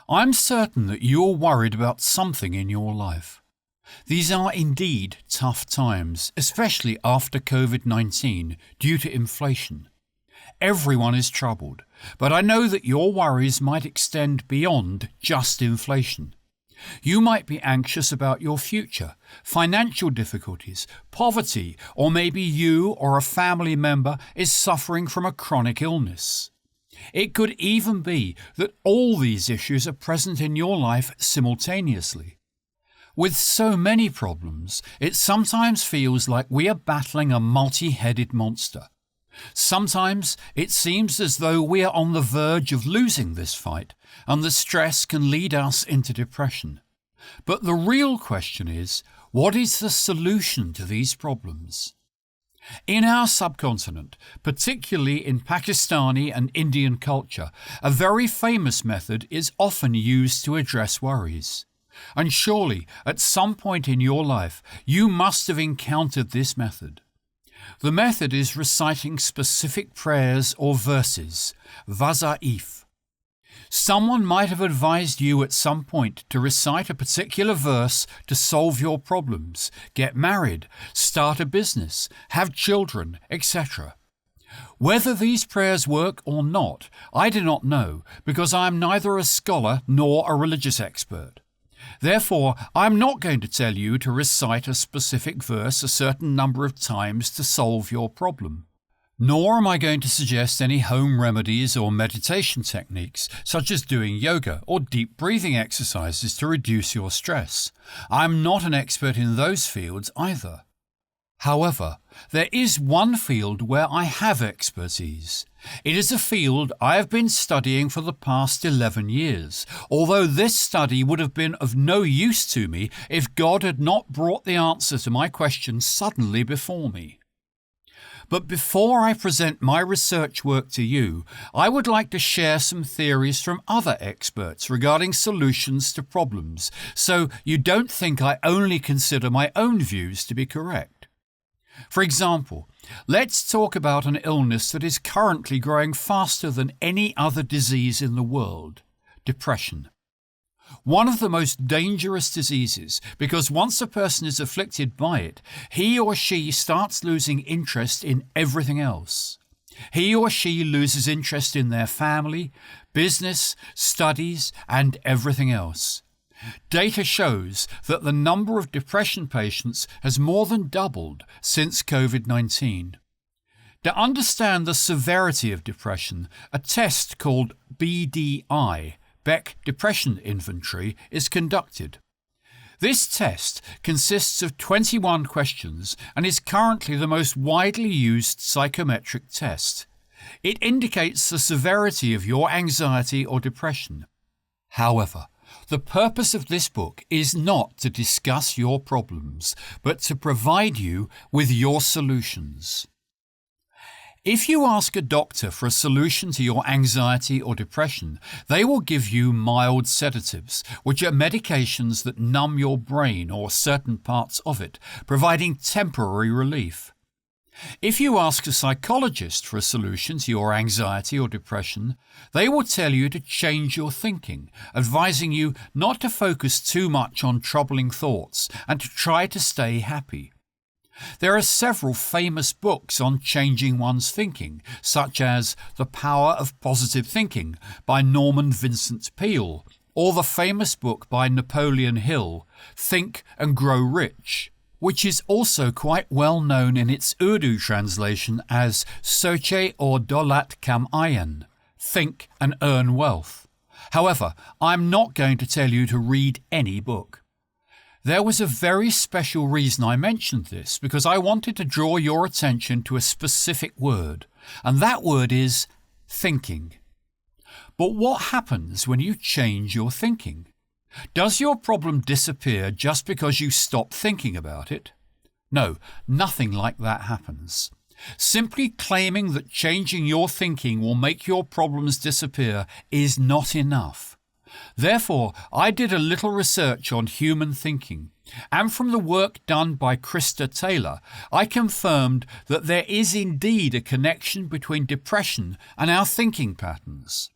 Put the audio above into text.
I'm certain that you're worried about something in your life. These are indeed tough times, especially after COVID-19 due to inflation. Everyone is troubled, but I know that your worries might extend beyond just inflation. You might be anxious about your future, financial difficulties, poverty, or maybe you or a family member is suffering from a chronic illness. It could even be that all these issues are present in your life simultaneously. With so many problems, it sometimes feels like we are battling a multi-headed monster. Sometimes it seems as though we are on the verge of losing this fight, and the stress can lead us into depression. But the real question is, what is the solution to these problems? In our subcontinent, particularly in Pakistani and Indian culture, a very famous method is often used to address worries. And surely, at some point in your life, you must have encountered this method. The method is reciting specific prayers or verses, wazaif. Someone might have advised you at some point to recite a particular verse to solve your problems, get married, start a business, have children, etc. Whether these prayers work or not, I do not know, because I am neither a scholar nor a religious expert. Therefore, I am not going to tell you to recite a specific verse a certain number of times to solve your problem. Nor am I going to suggest any home remedies or meditation techniques, such as doing yoga or deep breathing exercises to reduce your stress. I am not an expert in those fields either. However, there is one field where I have expertise. It is a field I have been studying for the past 11 years, although this study would have been of no use to me if God had not brought the answer to my question suddenly before me. But before I present my research work to you, I would like to share some theories from other experts regarding solutions to problems, so you don't think I only consider my own views to be correct. For example, let's talk about an illness that is currently growing faster than any other disease in the world: depression. One of the most dangerous diseases, because once a person is afflicted by it, he or she starts losing interest in everything else. He or she loses interest in their family, business, studies, and everything else. Data shows that the number of depression patients has more than doubled since COVID-19. To understand the severity of depression, a test called BDI, Beck Depression Inventory, is conducted. This test consists of 21 questions and is currently the most widely used psychometric test. It indicates the severity of your anxiety or depression. However, the purpose of this book is not to discuss your problems, but to provide you with your solutions. If you ask a doctor for a solution to your anxiety or depression, they will give you mild sedatives, which are medications that numb your brain or certain parts of it, providing temporary relief. If you ask a psychologist for a solution to your anxiety or depression, they will tell you to change your thinking, advising you not to focus too much on troubling thoughts and to try to stay happy. There are several famous books on changing one's thinking, such as The Power of Positive Thinking by Norman Vincent Peale, or the famous book by Napoleon Hill, Think and Grow Rich, which is also quite well known in its Urdu translation as Soche or Dolat Kam Ayan, Think and Earn Wealth. However, I'm not going to tell you to read any book. There was a very special reason I mentioned this, because I wanted to draw your attention to a specific word, and that word is thinking. But what happens when you change your thinking? Does your problem disappear just because you stop thinking about it? No, nothing like that happens. Simply claiming that changing your thinking will make your problems disappear is not enough. Therefore, I did a little research on human thinking, and from the work done by Krista Taylor, I confirmed that there is indeed a connection between depression and our thinking patterns.